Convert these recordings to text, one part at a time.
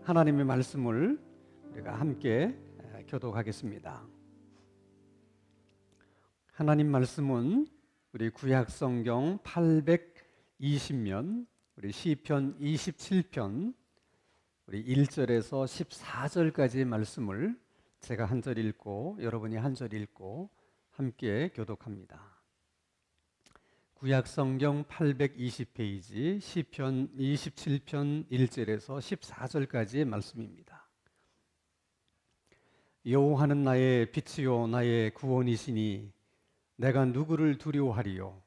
하나님의 말씀을 우리가 함께 교독하겠습니다. 하나님 말씀은 우리 구약 성경 820면, 우리 시편 27편, 우리 1절에서 14절까지의 말씀을 제가 한 절 읽고 여러분이 한 절 읽고 함께 교독합니다. 구약 성경 820페이지 시편 27편 1절에서 14절까지의 말씀입니다. 여호와는 나의 빛이요 나의 구원이시니 내가 누구를 두려워하리요.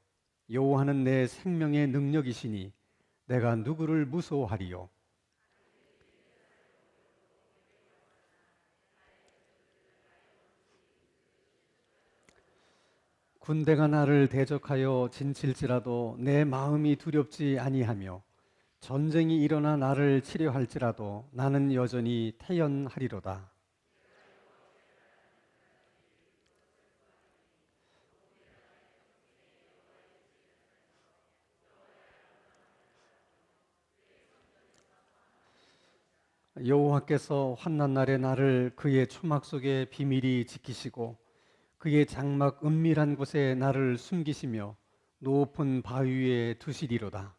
여호와는 내 생명의 능력이시니 내가 누구를 무서워하리요. 군대가 나를 대적하여 진칠지라도 내 마음이 두렵지 아니하며 전쟁이 일어나 나를 치려할지라도 나는 여전히 태연하리로다. 여호와께서 환난 날에 나를 그의 초막 속에 비밀히 지키시고 그의 장막 은밀한 곳에 나를 숨기시며 높은 바위 위에 두시리로다.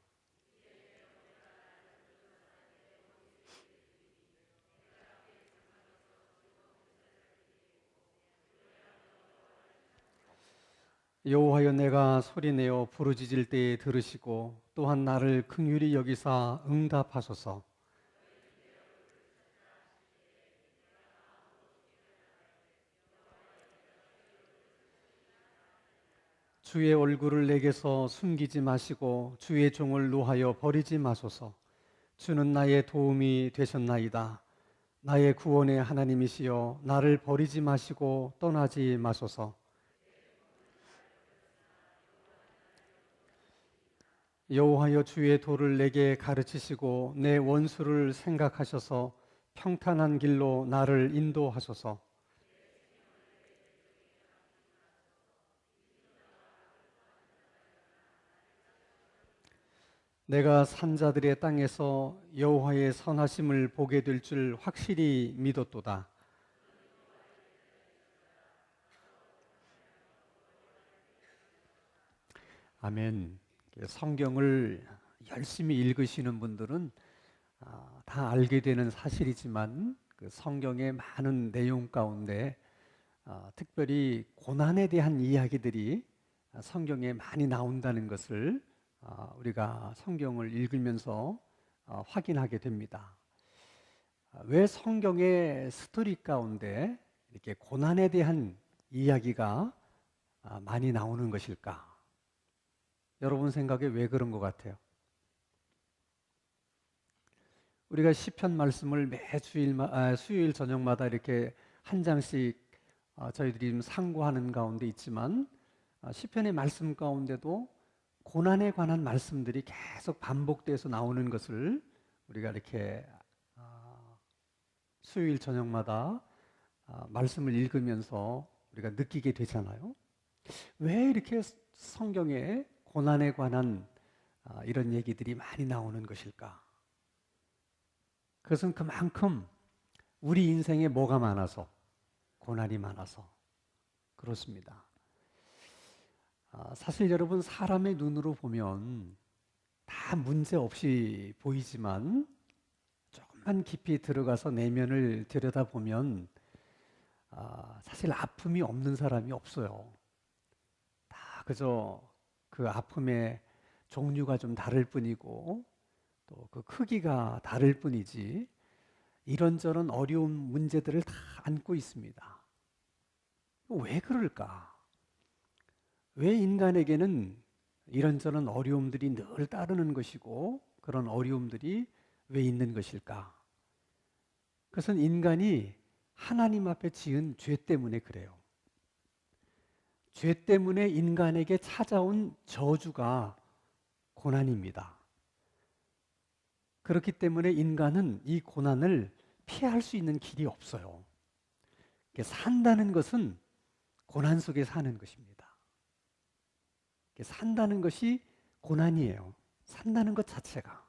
여호와여 내가 소리내어 부르짖을 때에 들으시고 또한 나를 긍휼히 여기사 응답하소서. 주의 얼굴을 내게서 숨기지 마시고 주의 종을 노하여 버리지 마소서. 주는 나의 도움이 되셨나이다. 나의 구원의 하나님이시여 나를 버리지 마시고 떠나지 마소서. 여호와여 주의 도를 내게 가르치시고 내 원수를 생각하셔서 평탄한 길로 나를 인도하소서. 내가 산자들의 땅에서 여호와의 선하심을 보게 될 줄 확실히 믿었도다. 아멘. 성경을 열심히 읽으시는 분들은 다 알게 되는 사실이지만 그 성경의 많은 내용 가운데 특별히 고난에 대한 이야기들이 성경에 많이 나온다는 것을 우리가 성경을 읽으면서 확인하게 됩니다. 왜 성경의 스토리 가운데 이렇게 고난에 대한 이야기가 많이 나오는 것일까? 여러분 생각에 왜 그런 것 같아요? 우리가 시편 말씀을 매 수요일 저녁마다 이렇게 한 장씩 저희들이 상고하는 가운데 있지만 시편의 말씀 가운데도 고난에 관한 말씀들이 계속 반복돼서 나오는 것을 우리가 이렇게 수요일 저녁마다 말씀을 읽으면서 우리가 느끼게 되잖아요. 왜 이렇게 성경에 고난에 관한 이런 얘기들이 많이 나오는 것일까? 그것은 그만큼 우리 인생에 뭐가 많아서, 고난이 많아서 그렇습니다. 사실 여러분 사람의 눈으로 보면 다 문제 없이 보이지만 조금만 깊이 들어가서 내면을 들여다보면 사실 아픔이 없는 사람이 없어요. 다 그저 그 아픔의 종류가 좀 다를 뿐이고 또 그 크기가 다를 뿐이지 이런저런 어려운 문제들을 다 안고 있습니다. 왜 그럴까? 왜 인간에게는 이런저런 어려움들이 늘 따르는 것이고 그런 어려움들이 왜 있는 것일까? 그것은 인간이 하나님 앞에 지은 죄 때문에 그래요. 죄 때문에 인간에게 찾아온 저주가 고난입니다. 그렇기 때문에 인간은 이 고난을 피할 수 있는 길이 없어요. 산다는 것은 고난 속에 사는 것입니다. 산다는 것이 고난이에요. 산다는 것 자체가.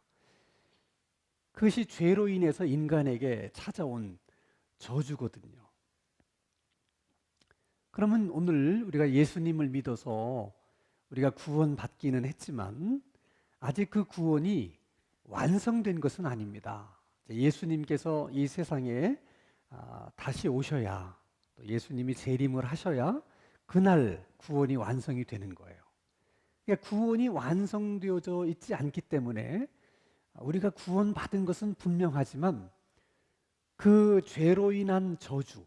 그것이 죄로 인해서 인간에게 찾아온 저주거든요. 그러면 오늘 우리가 예수님을 믿어서 우리가 구원받기는 했지만 아직 그 구원이 완성된 것은 아닙니다. 예수님께서 이 세상에 다시 오셔야, 또 예수님이 재림을 하셔야 그날 구원이 완성이 되는 거예요. 그러니까 구원이 완성되어져 있지 않기 때문에 우리가 구원받은 것은 분명하지만 그 죄로 인한 저주,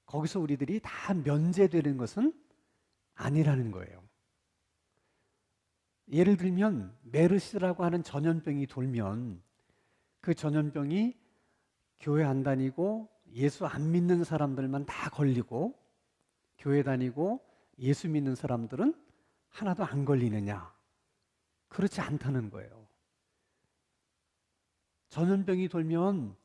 거기서 우리들이 다 면제되는 것은 아니라는 거예요. 예를 들면 메르스라고 하는 전염병이 돌면 그 전염병이 교회 안 다니고 예수 안 믿는 사람들만 다 걸리고 교회 다니고 예수 믿는 사람들은 하나도 안 걸리느냐? 그렇지 않다는 거예요. 전염병이 돌면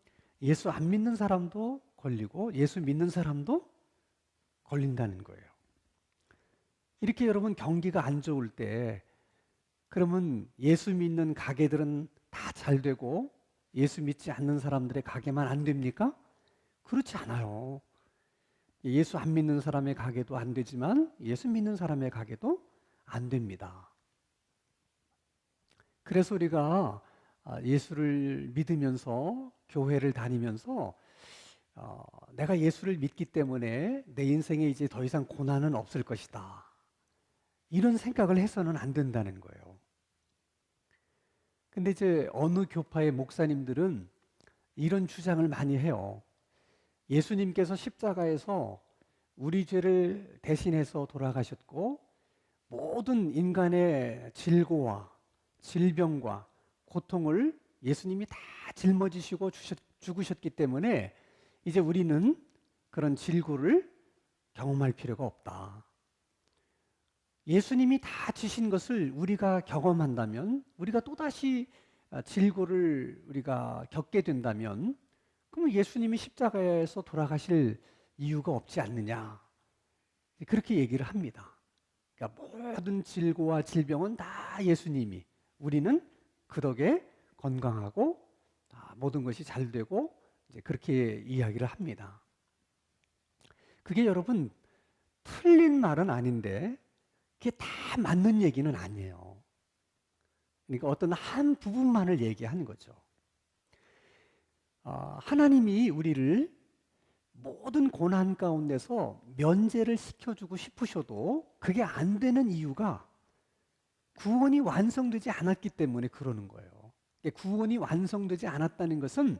예수 안 믿는 사람도 걸리고 예수 믿는 사람도 걸린다는 거예요. 이렇게 여러분 경기가 안 좋을 때 그러면 예수 믿는 가게들은 다 잘 되고 예수 믿지 않는 사람들의 가게만 안 됩니까? 그렇지 않아요. 예수 안 믿는 사람의 가게도 안 되지만 예수 믿는 사람의 가게도 안 됩니다. 그래서 우리가 예수를 믿으면서 교회를 다니면서 내가 예수를 믿기 때문에 내 인생에 이제 더 이상 고난은 없을 것이다, 이런 생각을 해서는 안 된다는 거예요. 근데 이제 어느 교파의 목사님들은 이런 주장을 많이 해요. 예수님께서 십자가에서 우리 죄를 대신해서 돌아가셨고 모든 인간의 질고와 질병과 고통을 예수님이 다 짊어지시고 죽으셨기 때문에 이제 우리는 그런 질고를 경험할 필요가 없다. 예수님이 다 지신 것을 우리가 경험한다면, 우리가 또다시 질고를 우리가 겪게 된다면, 그럼 예수님이 십자가에서 돌아가실 이유가 없지 않느냐, 그렇게 얘기를 합니다. 그러니까 모든 질고와 질병은 다 예수님이, 우리는 그 덕에 건강하고 모든 것이 잘 되고 이제 그렇게 이야기를 합니다. 그게 여러분 틀린 말은 아닌데 그게 다 맞는 얘기는 아니에요. 그러니까 어떤 한 부분만을 얘기하는 거죠. 하나님이 우리를 모든 고난 가운데서 면제를 시켜주고 싶으셔도 그게 안 되는 이유가 구원이 완성되지 않았기 때문에 그러는 거예요. 구원이 완성되지 않았다는 것은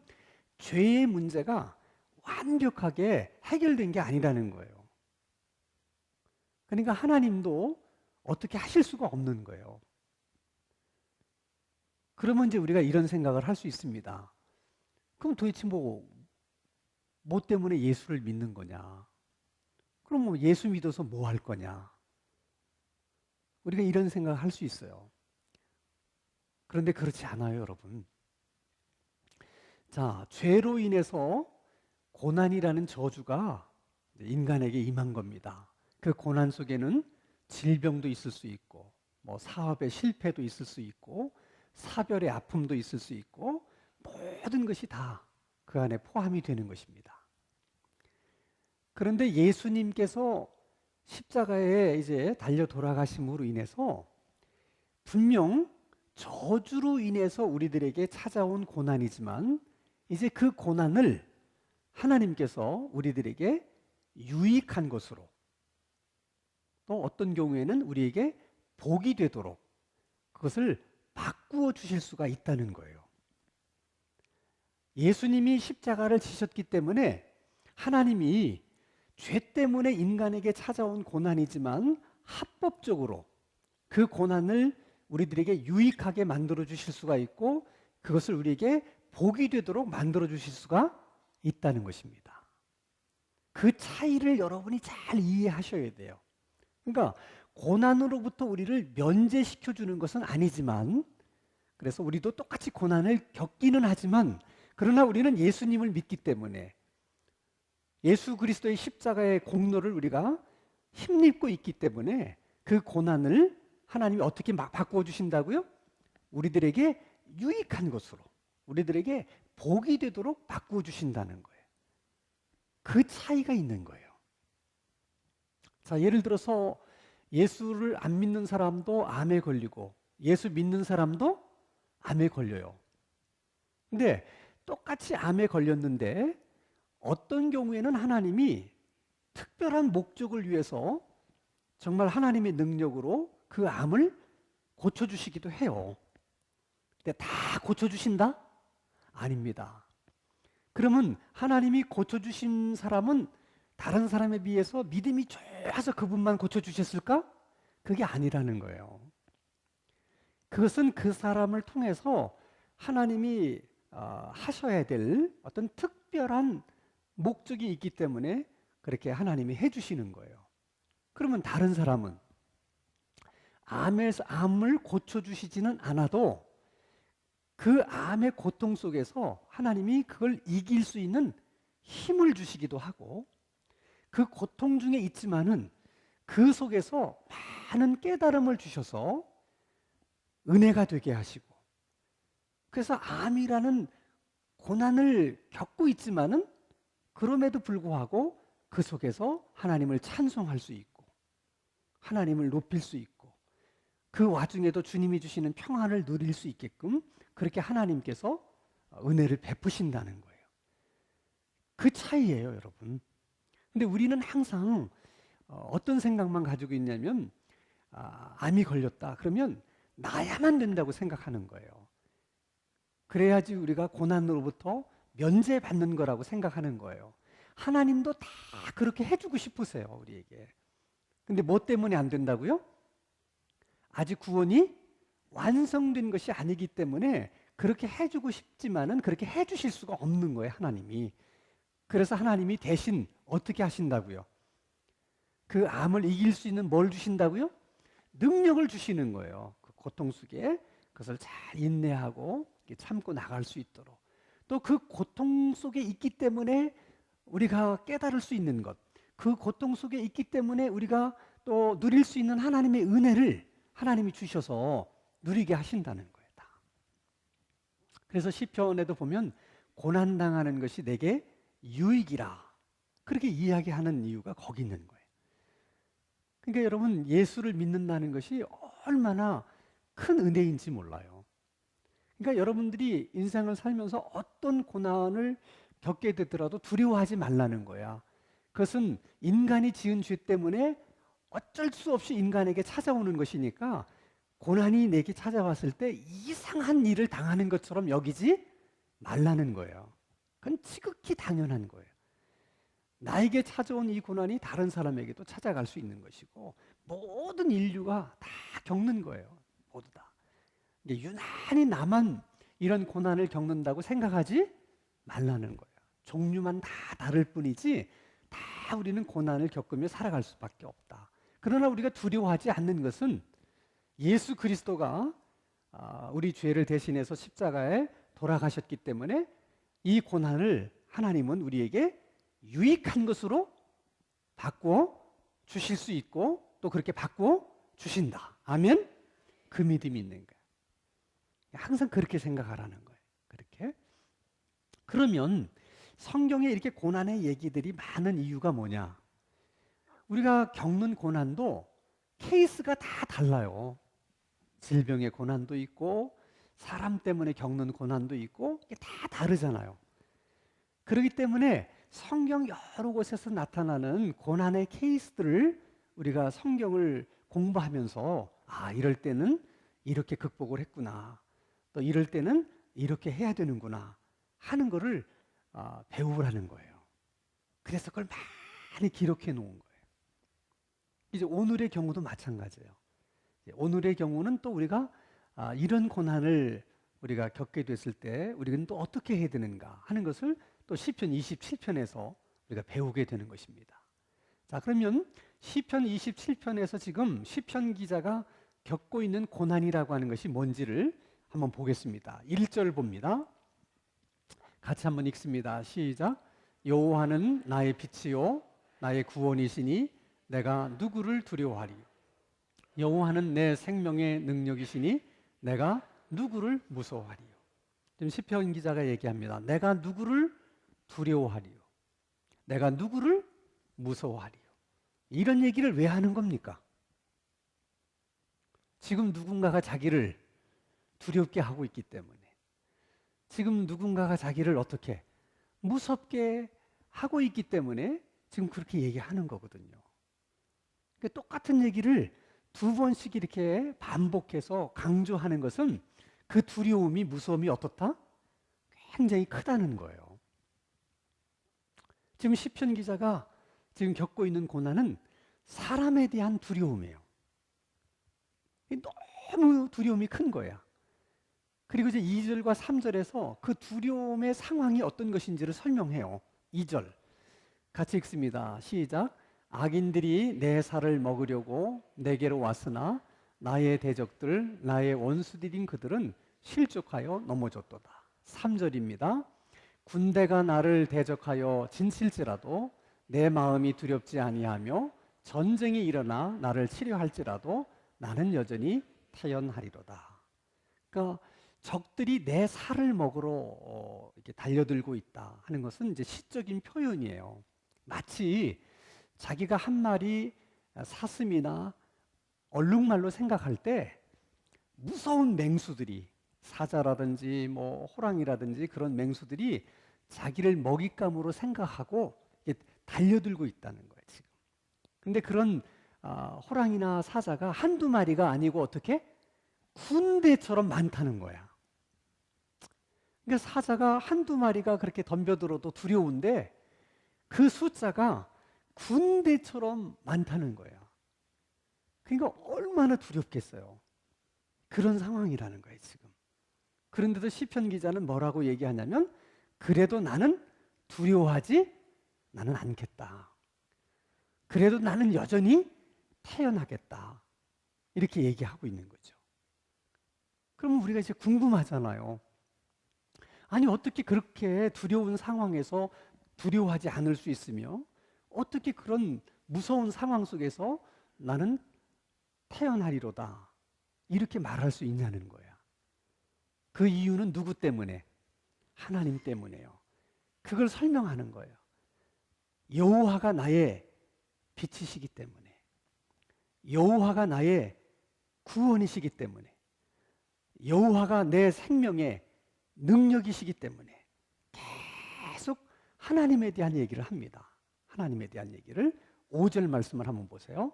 죄의 문제가 완벽하게 해결된 게 아니라는 거예요. 그러니까 하나님도 어떻게 하실 수가 없는 거예요. 그러면 이제 우리가 이런 생각을 할 수 있습니다. 그럼 도대체 뭐 때문에 예수를 믿는 거냐? 그럼 뭐 예수 믿어서 뭐 할 거냐? 우리가 이런 생각을 할 수 있어요. 그런데 그렇지 않아요, 여러분. 자, 죄로 인해서 고난이라는 저주가 인간에게 임한 겁니다. 그 고난 속에는 질병도 있을 수 있고, 뭐 사업의 실패도 있을 수 있고, 사별의 아픔도 있을 수 있고, 모든 것이 다 그 안에 포함이 되는 것입니다. 그런데 예수님께서 십자가에 이제 달려 돌아가심으로 인해서 분명 저주로 인해서 우리들에게 찾아온 고난이지만 이제 그 고난을 하나님께서 우리들에게 유익한 것으로, 또 어떤 경우에는 우리에게 복이 되도록 그것을 바꾸어 주실 수가 있다는 거예요. 예수님이 십자가를 지셨기 때문에 하나님이 죄 때문에 인간에게 찾아온 고난이지만 합법적으로 그 고난을 우리들에게 유익하게 만들어 주실 수가 있고 그것을 우리에게 복이 되도록 만들어 주실 수가 있다는 것입니다. 그 차이를 여러분이 잘 이해하셔야 돼요. 그러니까 고난으로부터 우리를 면제시켜 주는 것은 아니지만, 그래서 우리도 똑같이 고난을 겪기는 하지만, 그러나 우리는 예수님을 믿기 때문에 예수 그리스도의 십자가의 공로를 우리가 힘입고 있기 때문에 그 고난을 하나님이 어떻게 막 바꾸어 주신다고요? 우리들에게 유익한 것으로, 우리들에게 복이 되도록 바꾸어 주신다는 거예요. 그 차이가 있는 거예요. 자, 예를 들어서 예수를 안 믿는 사람도 암에 걸리고 예수 믿는 사람도 암에 걸려요. 근데 똑같이 암에 걸렸는데 어떤 경우에는 하나님이 특별한 목적을 위해서 정말 하나님의 능력으로 그 암을 고쳐주시기도 해요. 근데 다 고쳐주신다? 아닙니다. 그러면 하나님이 고쳐주신 사람은 다른 사람에 비해서 믿음이 좋아서 그분만 고쳐주셨을까? 그게 아니라는 거예요. 그것은 그 사람을 통해서 하나님이 하셔야 될 어떤 특별한 목적이 있기 때문에 그렇게 하나님이 해주시는 거예요. 그러면 다른 사람은 암을 고쳐주시지는 않아도 그 암의 고통 속에서 하나님이 그걸 이길 수 있는 힘을 주시기도 하고 그 고통 중에 있지만은 그 속에서 많은 깨달음을 주셔서 은혜가 되게 하시고 그래서 암이라는 고난을 겪고 있지만은 그럼에도 불구하고 그 속에서 하나님을 찬송할 수 있고 하나님을 높일 수 있고 그 와중에도 주님이 주시는 평안을 누릴 수 있게끔 그렇게 하나님께서 은혜를 베푸신다는 거예요. 그 차이예요, 여러분. 근데 우리는 항상 어떤 생각만 가지고 있냐면 암이 걸렸다 그러면 나야만 된다고 생각하는 거예요. 그래야지 우리가 고난으로부터 면제받는 거라고 생각하는 거예요. 하나님도 다 그렇게 해주고 싶으세요, 우리에게. 근데 뭐 때문에 안 된다고요? 아직 구원이 완성된 것이 아니기 때문에 그렇게 해주고 싶지만은 그렇게 해주실 수가 없는 거예요, 하나님이. 그래서 하나님이 대신 어떻게 하신다고요? 그 암을 이길 수 있는 뭘 주신다고요? 능력을 주시는 거예요. 그 고통 속에 그것을 잘 인내하고 참고 나갈 수 있도록. 또 그 고통 속에 있기 때문에 우리가 깨달을 수 있는 것, 그 고통 속에 있기 때문에 우리가 또 누릴 수 있는 하나님의 은혜를 하나님이 주셔서 누리게 하신다는 거예요. 다. 그래서 시편에도 보면 고난당하는 것이 내게 유익이라 그렇게 이야기하는 이유가 거기 있는 거예요. 그러니까 여러분 예수를 믿는다는 것이 얼마나 큰 은혜인지 몰라요. 그러니까 여러분들이 인생을 살면서 어떤 고난을 겪게 되더라도 두려워하지 말라는 거야. 그것은 인간이 지은 죄 때문에 어쩔 수 없이 인간에게 찾아오는 것이니까 고난이 내게 찾아왔을 때 이상한 일을 당하는 것처럼 여기지 말라는 거예요. 그건 지극히 당연한 거예요. 나에게 찾아온 이 고난이 다른 사람에게도 찾아갈 수 있는 것이고 모든 인류가 다 겪는 거예요. 모두 다. 유난히 나만 이런 고난을 겪는다고 생각하지 말라는 거예요. 종류만 다 다를 뿐이지 다 우리는 고난을 겪으며 살아갈 수밖에 없다. 그러나 우리가 두려워하지 않는 것은 예수 그리스도가 우리 죄를 대신해서 십자가에 돌아가셨기 때문에 이 고난을 하나님은 우리에게 유익한 것으로 바꾸어 주실 수 있고 또 그렇게 바꾸어 주신다. 아멘? 그 믿음이 있는 거예요. 항상 그렇게 생각하라는 거예요. 그렇게. 그러면 성경에 이렇게 고난의 얘기들이 많은 이유가 뭐냐? 우리가 겪는 고난도 케이스가 다 달라요. 질병의 고난도 있고 사람 때문에 겪는 고난도 있고 이게 다 다르잖아요. 그렇기 때문에 성경 여러 곳에서 나타나는 고난의 케이스들을 우리가 성경을 공부하면서 이럴 때는 이렇게 극복을 했구나. 또 이럴 때는 이렇게 해야 되는구나 하는 거를 배우라는 거예요. 그래서 그걸 많이 기록해 놓은 거예요. 이제 오늘의 경우도 마찬가지예요. 오늘의 경우는 또 우리가 이런 고난을 우리가 겪게 됐을 때 우리는 또 어떻게 해야 되는가 하는 것을 또 시편 27편에서 우리가 배우게 되는 것입니다. 자, 그러면 시편 27편에서 지금 시편 기자가 겪고 있는 고난이라고 하는 것이 뭔지를 한번 보겠습니다. 1절 봅니다. 같이 한번 읽습니다. 시작. 여호와는 나의 빛이요 나의 구원이시니 내가 누구를 두려워하리. 여호와는 내 생명의 능력이시니 내가 누구를 무서워하리요. 지금 시편 기자가 얘기합니다. 내가 누구를 두려워하리요? 내가 누구를 무서워하리요? 이런 얘기를 왜 하는 겁니까? 지금 누군가가 자기를 두렵게 하고 있기 때문에, 지금 누군가가 자기를 어떻게 무섭게 하고 있기 때문에 지금 그렇게 얘기하는 거거든요. 그러니까 똑같은 얘기를 두 번씩 이렇게 반복해서 강조하는 것은 그 두려움이, 무서움이 어떻다? 굉장히 크다는 거예요. 지금 시편 기자가 지금 겪고 있는 고난은 사람에 대한 두려움이에요. 너무 두려움이 큰 거야. 그리고 이제 2절과 3절에서 그 두려움의 상황이 어떤 것인지를 설명해요. 2절 같이 읽습니다. 시작. 악인들이 내 살을 먹으려고 내게로 왔으나 나의 대적들, 나의 원수들인 그들은 실족하여 넘어졌도다. 3절입니다. 군대가 나를 대적하여 진칠지라도 내 마음이 두렵지 아니하며 전쟁이 일어나 나를 치료할지라도 나는 여전히 태연하리로다. 그러니까 적들이 내 살을 먹으러 이렇게 달려들고 있다 하는 것은 이제 시적인 표현이에요. 마치 자기가 한 마리 사슴이나 얼룩말로 생각할 때 무서운 맹수들이, 사자라든지 뭐 호랑이라든지 그런 맹수들이 자기를 먹잇감으로 생각하고 달려들고 있다는 거예요, 지금. 근데 그런 호랑이나 사자가 한두 마리가 아니고 어떻게? 군대처럼 많다는 거야. 그러니까 사자가 한두 마리가 그렇게 덤벼들어도 두려운데 그 숫자가 군대처럼 많다는 거야. 그러니까 얼마나 두렵겠어요. 그런 상황이라는 거예요, 지금. 그런데도 시편 기자는 뭐라고 얘기하냐면, 그래도 나는 두려워하지 나는 않겠다. 그래도 나는 여전히 태어나겠다. 이렇게 얘기하고 있는 거죠. 그러면 우리가 이제 궁금하잖아요. 아니, 어떻게 그렇게 두려운 상황에서 두려워하지 않을 수 있으며, 어떻게 그런 무서운 상황 속에서 나는 태어나리로다 이렇게 말할 수 있냐는 거야. 그 이유는 누구 때문에? 하나님 때문에요. 그걸 설명하는 거예요. 여호와가 나의 빛이시기 때문에, 여호와가 나의 구원이시기 때문에, 여호와가 내 생명의 능력이시기 때문에 계속 하나님에 대한 얘기를 합니다. 하나님에 대한 얘기를 5절 말씀을 한번 보세요.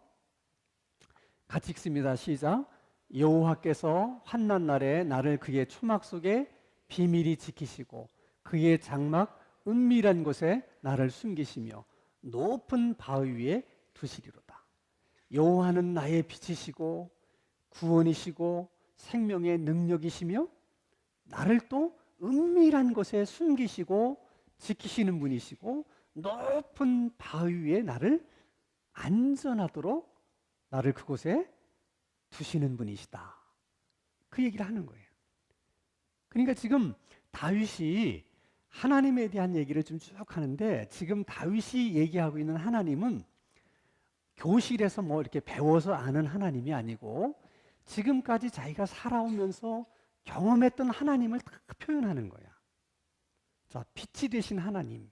같이 읽습니다. 시작. 여호와께서 환난 날에 나를 그의 초막 속에 비밀히 지키시고 그의 장막 은밀한 곳에 나를 숨기시며 높은 바위 위에 두시리로다. 여호와는 나의 빛이시고 구원이시고 생명의 능력이시며 나를 또 은밀한 곳에 숨기시고 지키시는 분이시고 높은 바위 위에 나를 안전하도록 나를 그곳에 두시는 분이시다. 그 얘기를 하는 거예요. 그러니까 지금 다윗이 하나님에 대한 얘기를 좀 쭉 하는데, 지금 다윗이 얘기하고 있는 하나님은 교실에서 뭐 이렇게 배워서 아는 하나님이 아니고 지금까지 자기가 살아오면서 경험했던 하나님을 딱 표현하는 거야. 자, 빛이 되신 하나님.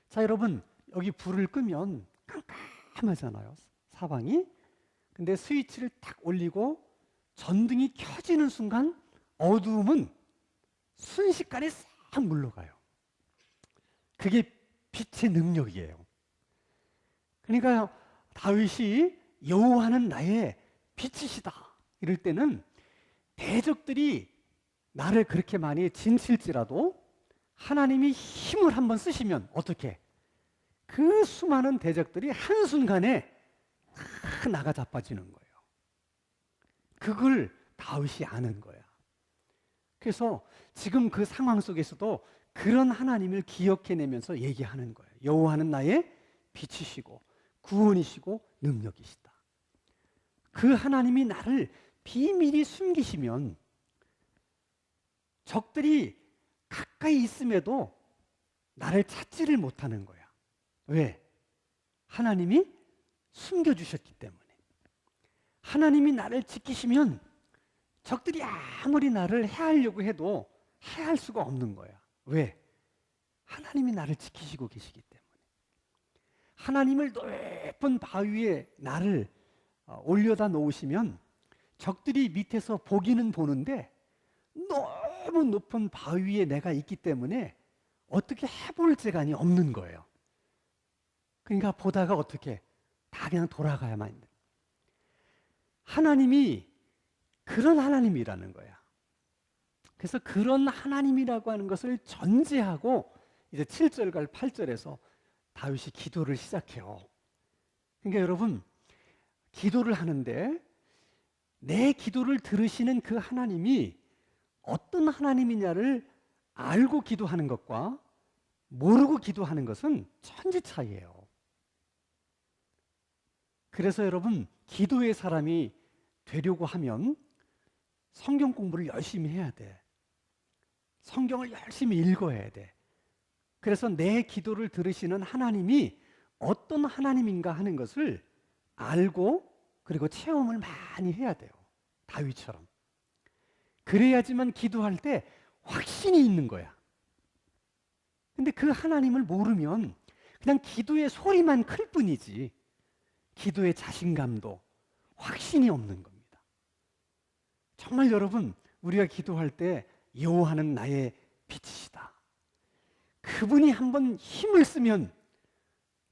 자, 여러분, 여기 불을 끄면 깜깜하잖아요, 사방이. 근데 스위치를 딱 올리고 전등이 켜지는 순간 어두움은 순식간에 싹 물러가요. 그게 빛의 능력이에요. 그러니까 다윗이 여호와는 나의 빛이시다 이럴 때는 대적들이 나를 그렇게 많이 진칠지라도 하나님이 힘을 한번 쓰시면 어떻게? 그 수많은 대적들이 한순간에 다 나가 자빠지는 거예요. 그걸 다윗이 아는 거야. 그래서 지금 그 상황 속에서도 그런 하나님을 기억해내면서 얘기하는 거예요. 여호와는 나의 빛이시고 구원이시고 능력이시다. 그 하나님이 나를 비밀히 숨기시면 적들이 가까이 있음에도 나를 찾지를 못하는 거야. 왜? 하나님이 숨겨주셨기 때문에. 하나님이 나를 지키시면 적들이 아무리 나를 해하려고 해도 해할 수가 없는 거야. 왜? 하나님이 나를 지키시고 계시기 때문에. 하나님을 높은 바위에 나를 올려다 놓으시면 적들이 밑에서 보기는 보는데 너무 높은 바위에 내가 있기 때문에 어떻게 해볼 재간이 없는 거예요. 그러니까 보다가 어떻게 다 그냥 돌아가야만 있는. 하나님이 그런 하나님이라는 거야. 그래서 그런 하나님이라고 하는 것을 전제하고 이제 7절과 8절에서 다윗이 기도를 시작해요. 그러니까 여러분, 기도를 하는데 내 기도를 들으시는 그 하나님이 어떤 하나님이냐를 알고 기도하는 것과 모르고 기도하는 것은 천지 차이예요. 그래서 여러분, 기도의 사람이 되려고 하면 성경 공부를 열심히 해야 돼. 성경을 열심히 읽어야 돼. 그래서 내 기도를 들으시는 하나님이 어떤 하나님인가 하는 것을 알고 그리고 체험을 많이 해야 돼요. 다윗처럼. 그래야지만 기도할 때 확신이 있는 거야. 근데 그 하나님을 모르면 그냥 기도의 소리만 클 뿐이지 기도의 자신감도 확신이 없는 겁니다. 정말 여러분, 우리가 기도할 때 여호와는 나의 빛이시다. 그분이 한번 힘을 쓰면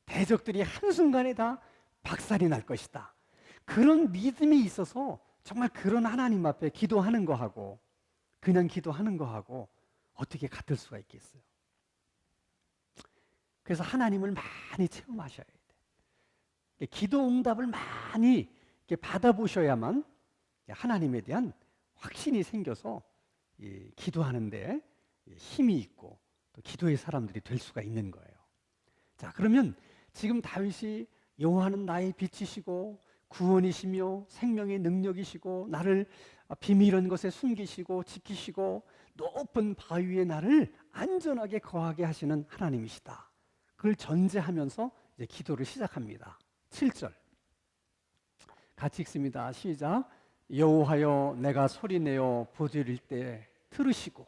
대적들이 한순간에 다 박살이 날 것이다. 그런 믿음이 있어서 정말 그런 하나님 앞에 기도하는 거하고 그냥 기도하는 거하고 어떻게 같을 수가 있겠어요? 그래서 하나님을 많이 체험하셔야 돼. 기도 응답을 많이 받아보셔야만 하나님에 대한 확신이 생겨서 기도하는데 힘이 있고 또 기도의 사람들이 될 수가 있는 거예요. 자, 그러면 지금 다윗이 여호와는 나의 빛이시고 구원이시며 생명의 능력이시고 나를 비밀한 것에 숨기시고 지키시고 높은 바위에 나를 안전하게 거하게 하시는 하나님이시다. 그걸 전제하면서 이제 기도를 시작합니다. 7절 같이 읽습니다. 시작. 여호와여 내가 소리내어 부르짖을 때 들으시고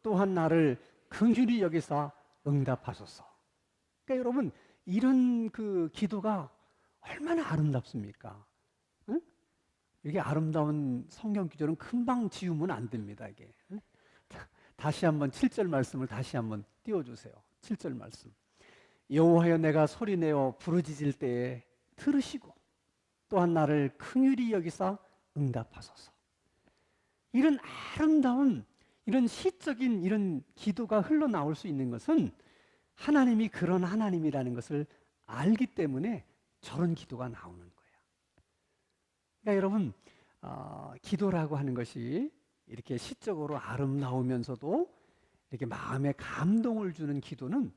또한 나를 긍휼히 여기사 응답하소서. 그러니까 여러분, 이런 그 기도가 얼마나 아름답습니까? 응? 이게 아름다운 성경 기조는 금방 지우면 안 됩니다. 이게. 응? 다시 한번 7절 말씀을 다시 한번 띄워주세요. 7절 말씀. 여호와여 내가 소리내어 부르짖을 때에 들으시고 또한 나를 긍휼히 여기사 응답하소서. 이런 아름다운 이런 시적인 이런 기도가 흘러나올 수 있는 것은 하나님이 그런 하나님이라는 것을 알기 때문에 저런 기도가 나오는 거예요. 그러니까 여러분, 기도라고 하는 것이 이렇게 시적으로 아름다우면서도 이렇게 마음에 감동을 주는 기도는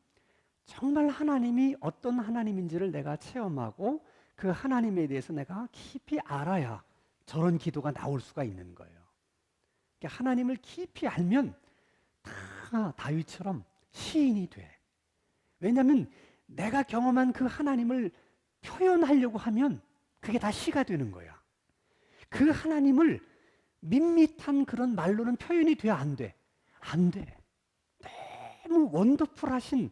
정말 하나님이 어떤 하나님인지를 내가 체험하고 그 하나님에 대해서 내가 깊이 알아야 저런 기도가 나올 수가 있는 거예요. 그러니까 하나님을 깊이 알면 다 다윗처럼 시인이 돼. 왜냐하면 내가 경험한 그 하나님을 표현하려고 하면 그게 다 시가 되는 거야. 그 하나님을 밋밋한 그런 말로는 표현이 돼, 안 돼? 안 돼. 너무 원더풀하신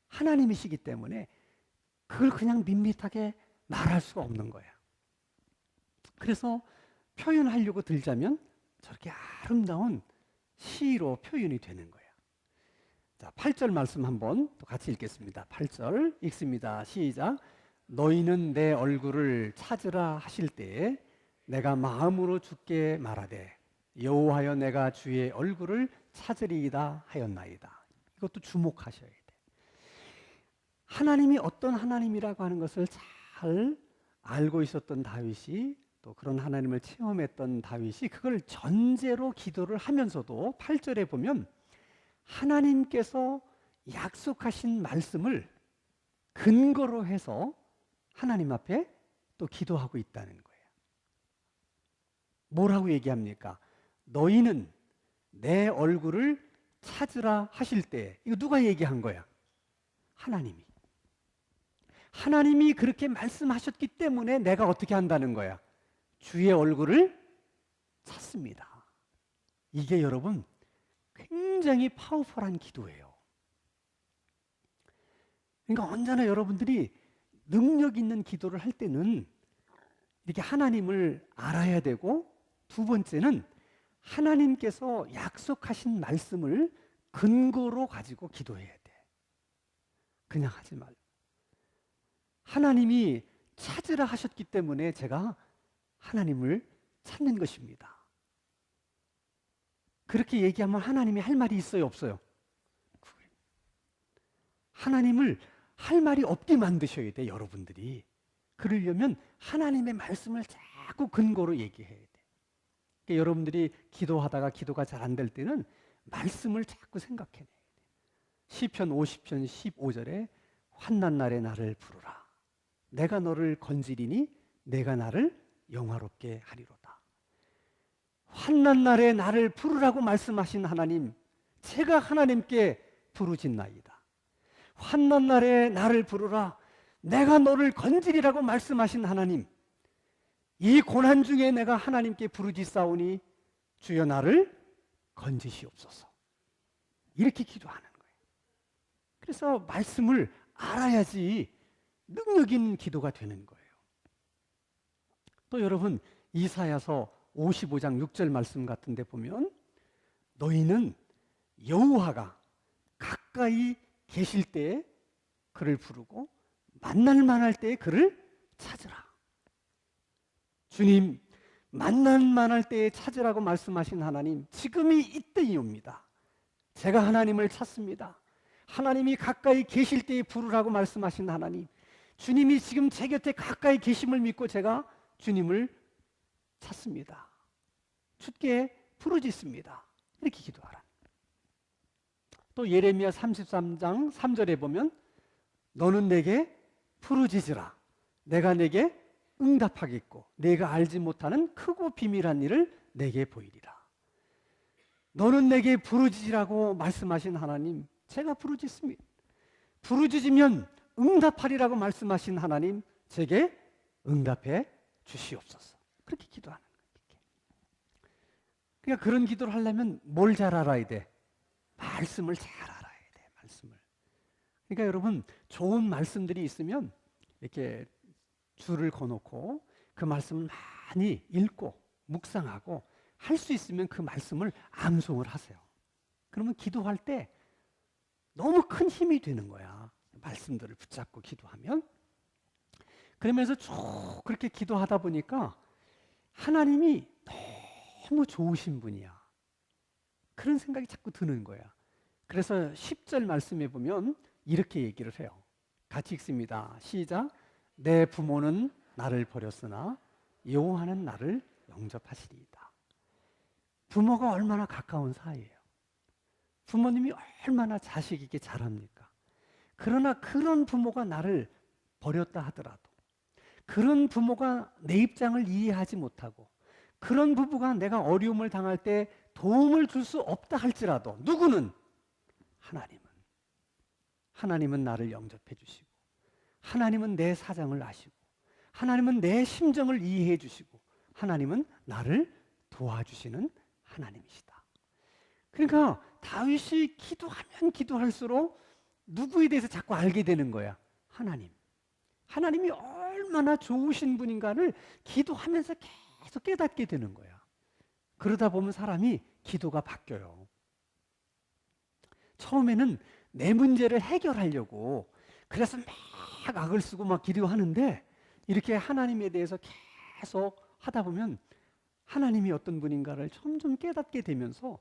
하나님이시기 때문에 그걸 그냥 밋밋하게 말할 수가 없는 거야. 그래서 표현하려고 들자면 저렇게 아름다운 시로 표현이 되는 거야. 자, 8절 말씀 한번 또 같이 읽겠습니다. 8절 읽습니다. 시작. 너희는 내 얼굴을 찾으라 하실 때에 내가 마음으로 주께 말하되 여호와여 내가 주의 얼굴을 찾으리이다 하였나이다. 이것도 주목하셔야 돼. 하나님이 어떤 하나님이라고 하는 것을 잘 알고 있었던 다윗이 또 그런 하나님을 체험했던 다윗이 그걸 전제로 기도를 하면서도 8절에 보면 하나님께서 약속하신 말씀을 근거로 해서 하나님 앞에 또 기도하고 있다는 거예요. 뭐라고 얘기합니까? 너희는 내 얼굴을 찾으라 하실 때, 이거 누가 얘기한 거야? 하나님이. 하나님이 그렇게 말씀하셨기 때문에 내가 어떻게 한다는 거야? 주의 얼굴을 찾습니다. 이게 여러분 굉장히 파워풀한 기도예요. 그러니까 언제나 여러분들이 능력 있는 기도를 할 때는 이렇게 하나님을 알아야 되고, 두 번째는 하나님께서 약속하신 말씀을 근거로 가지고 기도해야 돼. 그냥 하지 말고. 하나님이 찾으라 하셨기 때문에 제가 하나님을 찾는 것입니다. 그렇게 얘기하면 하나님이 할 말이 있어요, 없어요? 하나님을 할 말이 없게 만드셔야 돼, 여러분들이. 그러려면 하나님의 말씀을 자꾸 근거로 얘기해야 돼. 그러니까 여러분들이 기도하다가 기도가 잘 안 될 때는 말씀을 자꾸 생각해내야 돼. 시편 50편 15절에 환난 날에 나를 부르라. 내가 너를 건지리니 내가 나를 영화롭게 하리로다. 환난 날에 나를 부르라고 말씀하신 하나님, 제가 하나님께 부르짖나이다. 환난 날에 나를 부르라. 내가 너를 건지리라고 말씀하신 하나님, 이 고난 중에 내가 하나님께 부르짖사오니 주여 나를 건지시옵소서. 이렇게 기도하는 거예요. 그래서 말씀을 알아야지 능력 있는 기도가 되는 거예요. 또 여러분, 이사야서 55장 6절 말씀 같은 데 보면 너희는 여호와가 가까이 계실 때에 그를 부르고 만날 만할 때에 그를 찾으라. 주님, 만날 만할 때에 찾으라고 말씀하신 하나님, 지금이 이때이옵니다. 제가 하나님을 찾습니다. 하나님이 가까이 계실 때에 부르라고 말씀하신 하나님, 주님이 지금 제 곁에 가까이 계심을 믿고 제가 주님을 찾습니다. 주께 부르짖습니다. 이렇게 기도하라. 또 예레미야 33장 3절에 보면 너는 내게 부르짖으라. 내가 내게 응답하겠고 내가 알지 못하는 크고 비밀한 일을 내게 보이리라. 너는 내게 부르짖으라고 말씀하신 하나님, 제가 부르짖습니다. 부르짖으면 응답하리라고 말씀하신 하나님, 제게 응답해 주시옵소서. 그렇게 기도하는 거예요. 그러니까 그런 기도를 하려면 뭘 잘 알아야 돼? 말씀을 잘 알아야 돼. 말씀을. 그러니까 여러분, 좋은 말씀들이 있으면 이렇게 줄을 거놓고 그 말씀을 많이 읽고 묵상하고 할 수 있으면 그 말씀을 암송을 하세요. 그러면 기도할 때 너무 큰 힘이 되는 거야. 말씀들을 붙잡고 기도하면. 그러면서 쭉 그렇게 기도하다 보니까 하나님이 너무 좋으신 분이야. 그런 생각이 자꾸 드는 거야. 그래서 10절 말씀에 보면 이렇게 얘기를 해요. 같이 읽습니다. 시작. 내 부모는 나를 버렸으나 여호와는 나를 영접하시리이다. 부모가 얼마나 가까운 사이예요. 부모님이 얼마나 자식에게 잘합니까? 그러나 그런 부모가 나를 버렸다 하더라도, 그런 부모가 내 입장을 이해하지 못하고, 그런 부부가 내가 어려움을 당할 때 도움을 줄 수 없다 할지라도, 누구는? 하나님은 나를 영접해 주시고, 하나님은 내 사정을 아시고, 하나님은 내 심정을 이해해 주시고, 하나님은 나를 도와주시는 하나님이시다. 그러니까 다윗이 기도하면 기도할수록 누구에 대해서 자꾸 알게 되는 거야? 하나님이 얼마나 좋으신 분인가를 기도하면서 계속 깨닫게 되는 거야. 그러다 보면 사람이 기도가 바뀌어요. 처음에는 내 문제를 해결하려고 그래서 막 악을 쓰고 막 기도하는데, 이렇게 하나님에 대해서 계속 하다 보면 하나님이 어떤 분인가를 점점 깨닫게 되면서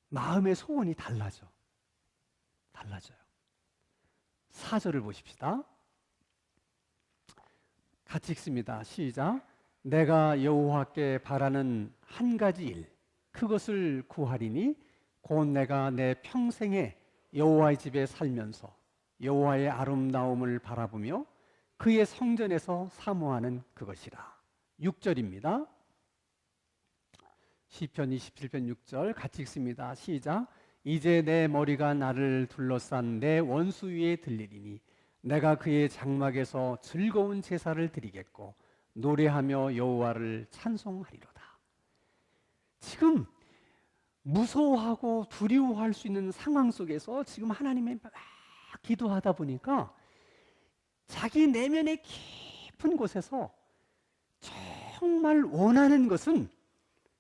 마음의 소원이 달라져요. 4절을 보십시다. 같이 읽습니다. 시작. 내가 여호와께 바라는 한 가지 일, 그것을 구하리니 곧 내가 내 평생에 여호와의 집에 살면서 여호와의 아름다움을 바라보며 그의 성전에서 사모하는 그것이라. 6절입니다. 시편 27편 6절 같이 읽습니다. 시작. 이제 내 머리가 나를 둘러싼 내 원수 위에 들리리니 내가 그의 장막에서 즐거운 제사를 드리겠고 노래하며 여호와를 찬송하리로다. 지금 무서워하고 두려워할 수 있는 상황 속에서 지금 하나님의 막 기도하다 보니까 자기 내면의 깊은 곳에서 정말 원하는 것은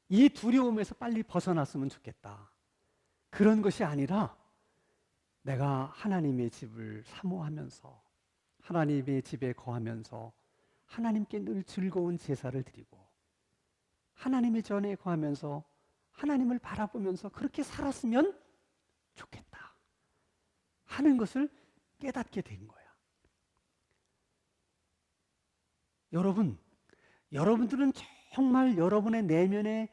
이 두려움에서 빨리 벗어났으면 좋겠다. 그런 것이 아니라 내가 하나님의 집을 사모하면서 하나님의 집에 거하면서 하나님께 늘 즐거운 제사를 드리고 하나님의 전에 거하면서 하나님을 바라보면서 그렇게 살았으면 좋겠다 하는 것을 깨닫게 된 거야. 여러분들은 정말 여러분의 내면의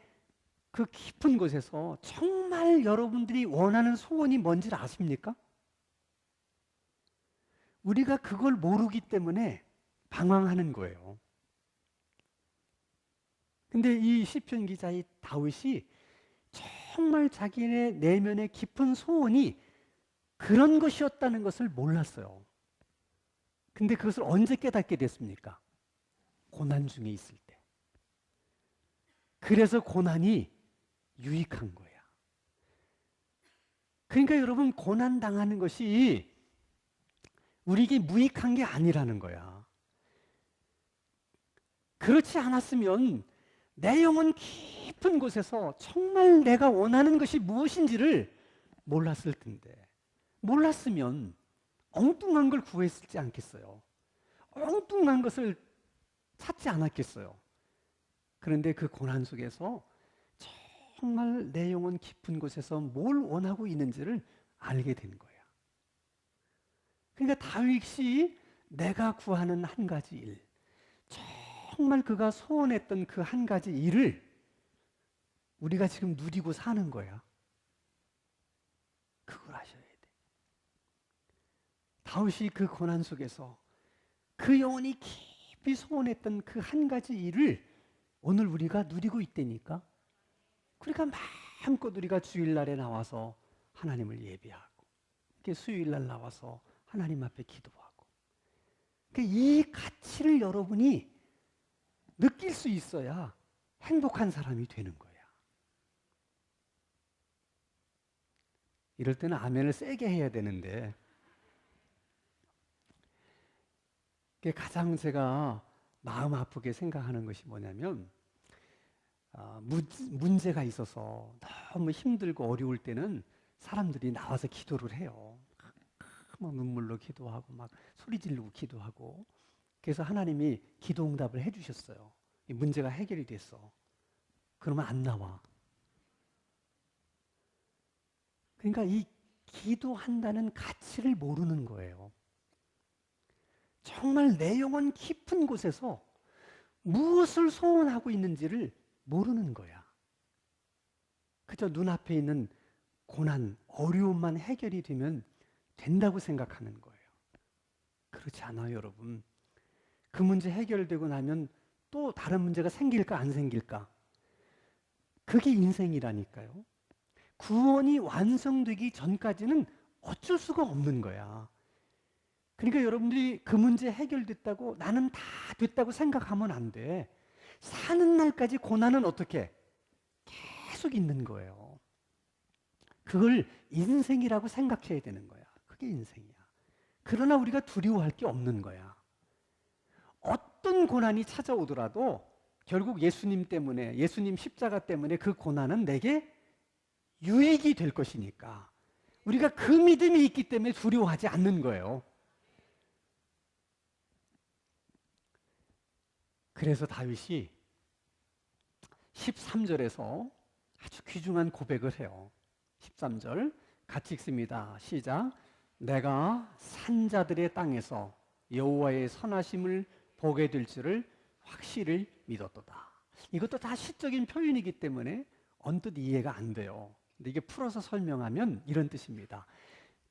그 깊은 곳에서 정말 여러분들이 원하는 소원이 뭔지를 아십니까? 우리가 그걸 모르기 때문에 방황하는 거예요. 근데 이 시편 기자의 다윗이 정말 자기의 내면의 깊은 소원이 그런 것이었다는 것을 몰랐어요. 근데 그것을 언제 깨닫게 됐습니까? 고난 중에 있을 때. 그래서 고난이 유익한 거야. 그러니까 여러분, 고난 당하는 것이 우리에게 무익한 게 아니라는 거야. 그렇지 않았으면 내 영혼 깊은 곳에서 정말 내가 원하는 것이 무엇인지를 몰랐을 텐데, 몰랐으면 엉뚱한 걸 구했지 않겠어요? 엉뚱한 것을 찾지 않았겠어요? 그런데 그 고난 속에서 정말 내 영혼 깊은 곳에서 뭘 원하고 있는지를 알게 된 거야. 그러니까 다윗이 내가 구하는 한 가지 일, 정말 그가 소원했던 그 한 가지 일을 우리가 지금 누리고 사는 거야. 그걸 아셔야 돼. 다윗이 그 고난 속에서 그 영혼이 깊이 소원했던 그 한 가지 일을 오늘 우리가 누리고 있다니까. 그러니까 마음껏 우리가 주일날에 나와서 하나님을 예배하고, 이렇게 수요일날 나와서 하나님 앞에 기도하고, 이 가치를 여러분이 느낄 수 있어야 행복한 사람이 되는 거야. 이럴 때는 아멘을 세게 해야 되는데, 가장 제가 마음 아프게 생각하는 것이 뭐냐면, 문제가 있어서 너무 힘들고 어려울 때는 사람들이 나와서 기도를 해요. 막 눈물로 기도하고 막 소리 지르고 기도하고. 그래서 하나님이 기도 응답을 해주셨어요. 이 문제가 해결이 됐어. 그러면 안 나와. 그러니까 이 기도한다는 가치를 모르는 거예요. 정말 내 영혼 깊은 곳에서 무엇을 소원하고 있는지를 모르는 거야. 그저 눈앞에 있는 고난, 어려움만 해결이 되면 된다고 생각하는 거예요. 그렇지 않아요, 여러분. 그 문제 해결되고 나면 또 다른 문제가 생길까 안 생길까? 그게 인생이라니까요. 구원이 완성되기 전까지는 어쩔 수가 없는 거야. 그러니까 여러분들이 그 문제 해결됐다고 나는 다 됐다고 생각하면 안 돼. 사는 날까지 고난은 어떻게? 계속 있는 거예요. 그걸 인생이라고 생각해야 되는 거야. 그게 인생이야. 그러나 우리가 두려워할 게 없는 거야. 어떤 고난이 찾아오더라도 결국 예수님 때문에, 예수님 십자가 때문에 그 고난은 내게 유익이 될 것이니까 우리가 그 믿음이 있기 때문에 두려워하지 않는 거예요. 그래서 다윗이 13절에서 아주 귀중한 고백을 해요. 13절 같이 읽습니다. 시작. 내가 산자들의 땅에서 여호와의 선하심을 보게 될 줄을 확실히 믿었도다. 이것도 다 시적인 표현이기 때문에 언뜻 이해가 안 돼요. 근데 이게 풀어서 설명하면 이런 뜻입니다.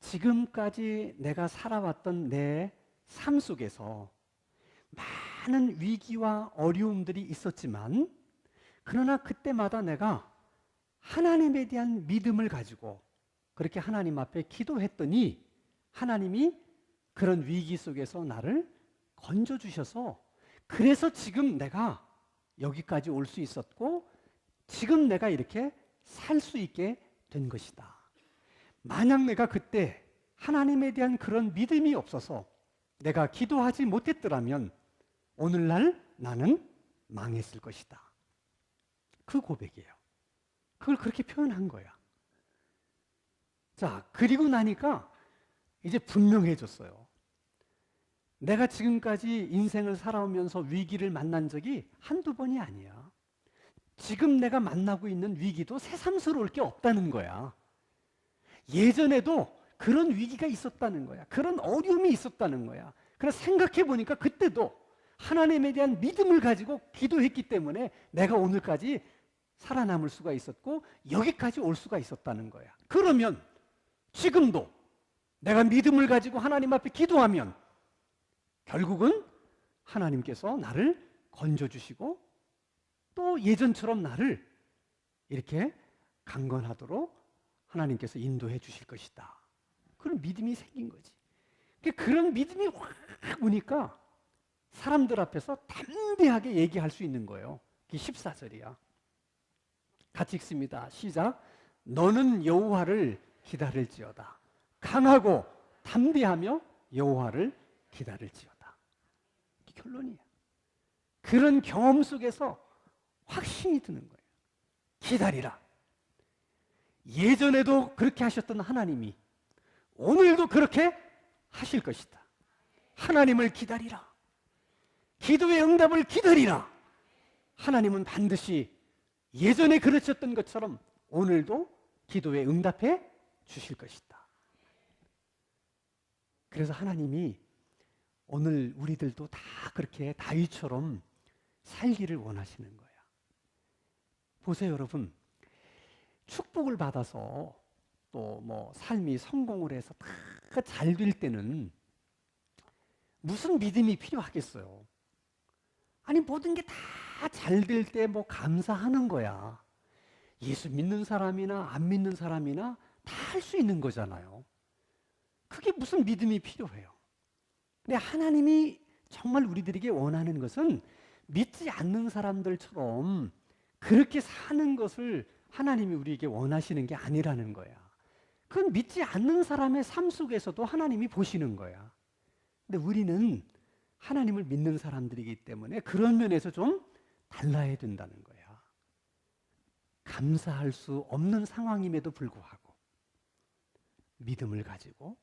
지금까지 내가 살아왔던 내 삶 속에서 많은 위기와 어려움들이 있었지만, 그러나 그때마다 내가 하나님에 대한 믿음을 가지고 그렇게 하나님 앞에 기도했더니 하나님이 그런 위기 속에서 나를 건져주셔서, 그래서 지금 내가 여기까지 올 수 있었고 지금 내가 이렇게 살 수 있게 된 것이다. 만약 내가 그때 하나님에 대한 그런 믿음이 없어서 내가 기도하지 못했더라면 오늘날 나는 망했을 것이다. 그 고백이에요. 그걸 그렇게 표현한 거야. 자, 그리고 나니까 이제 분명해졌어요. 내가 지금까지 인생을 살아오면서 위기를 만난 적이 한두 번이 아니야. 지금 내가 만나고 있는 위기도 새삼스러울 게 없다는 거야. 예전에도 그런 위기가 있었다는 거야. 그런 어려움이 있었다는 거야. 그래서 생각해 보니까 그때도 하나님에 대한 믿음을 가지고 기도했기 때문에 내가 오늘까지 살아남을 수가 있었고 여기까지 올 수가 있었다는 거야. 그러면 지금도 내가 믿음을 가지고 하나님 앞에 기도하면 결국은 하나님께서 나를 건져주시고 또 예전처럼 나를 이렇게 강건하도록 하나님께서 인도해 주실 것이다. 그런 믿음이 생긴 거지. 그런 믿음이 확 오니까 사람들 앞에서 담대하게 얘기할 수 있는 거예요. 그게 14절이야. 같이 읽습니다. 시작. 너는 여호와를 기다릴지어다. 강하고 담대하며 여호와를 기다릴지어다. 이게 결론이야. 그런 경험 속에서 확신이 드는 거예요. 기다리라. 예전에도 그렇게 하셨던 하나님이 오늘도 그렇게 하실 것이다. 하나님을 기다리라. 기도의 응답을 기다리라. 하나님은 반드시 예전에 그러셨던 것처럼 오늘도 기도에 응답해 주실 것이다. 그래서 하나님이 오늘 우리들도 다 그렇게 다윗처럼 살기를 원하시는 거야. 보세요, 여러분. 축복을 받아서 또 뭐 삶이 성공을 해서 다 잘 될 때는 무슨 믿음이 필요하겠어요? 아니, 모든 게 다 잘 될 때 뭐 감사하는 거야. 예수 믿는 사람이나 안 믿는 사람이나 다 할 수 있는 거잖아요. 그게 무슨 믿음이 필요해요? 근데 하나님이 정말 우리들에게 원하는 것은 믿지 않는 사람들처럼 그렇게 사는 것을 하나님이 우리에게 원하시는 게 아니라는 거야. 그건 믿지 않는 사람의 삶 속에서도 하나님이 보시는 거야. 근데 우리는 하나님을 믿는 사람들이기 때문에 그런 면에서 좀 달라야 된다는 거야. 감사할 수 없는 상황임에도 불구하고 믿음을 가지고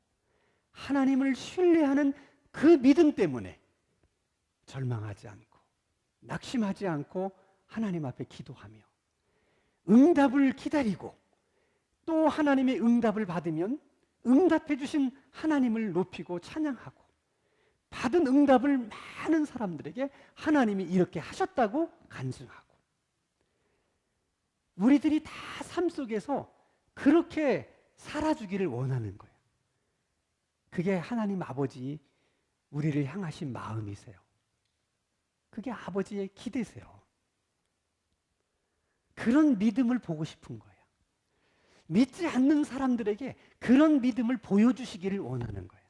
하나님을 신뢰하는 그 믿음 때문에 절망하지 않고 낙심하지 않고 하나님 앞에 기도하며 응답을 기다리고 또 하나님의 응답을 받으면 응답해 주신 하나님을 높이고 찬양하고 받은 응답을 많은 사람들에게 하나님이 이렇게 하셨다고 간증하고 우리들이 다 삶 속에서 그렇게 살아주기를 원하는 거예요. 그게 하나님 아버지 우리를 향하신 마음이세요. 그게 아버지의 기대세요. 그런 믿음을 보고 싶은 거예요. 믿지 않는 사람들에게 그런 믿음을 보여주시기를 원하는 거예요.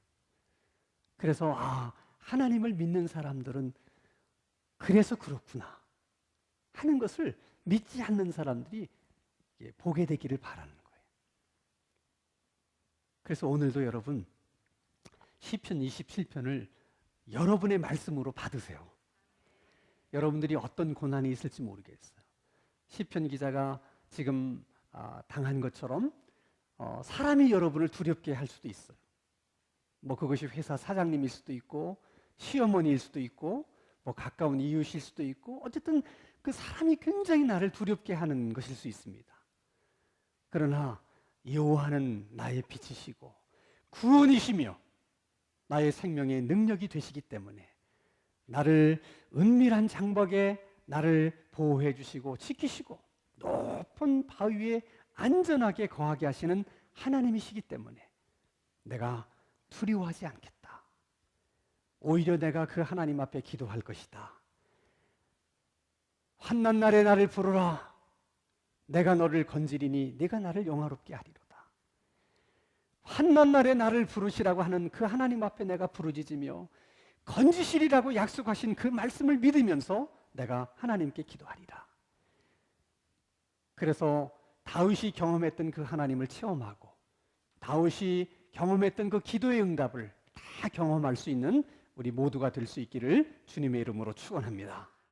그래서 하나님을 믿는 사람들은 그래서 그렇구나 하는 것을 믿지 않는 사람들이 보게 되기를 바라는 거예요. 그래서 오늘도 여러분 시편 27편을 여러분의 말씀으로 받으세요. 여러분들이 어떤 고난이 있을지 모르겠어요. 시편 기자가 지금 당한 것처럼 사람이 여러분을 두렵게 할 수도 있어요. 뭐 그것이 회사 사장님일 수도 있고 시어머니일 수도 있고 뭐 가까운 이웃일 수도 있고 어쨌든 그 사람이 굉장히 나를 두렵게 하는 것일 수 있습니다. 그러나 여호와는 나의 빛이시고 구원이시며 나의 생명의 능력이 되시기 때문에 나를 은밀한 장막에 나를 보호해 주시고 지키시고 높은 바위 위에 안전하게 거하게 하시는 하나님이시기 때문에 내가 두려워하지 않겠다. 오히려 내가 그 하나님 앞에 기도할 것이다. 환난 날에 나를 부르라. 내가 너를 건지리니 네가 나를 영화롭게 하리로다. 환난 날에 나를 부르시라고 하는 그 하나님 앞에 내가 부르짖으며 건지시리라고 약속하신 그 말씀을 믿으면서 내가 하나님께 기도하리라. 그래서 다윗이 경험했던 그 하나님을 체험하고 다윗이 경험했던 그 기도의 응답을 다 경험할 수 있는 우리 모두가 될 수 있기를 주님의 이름으로 축원합니다.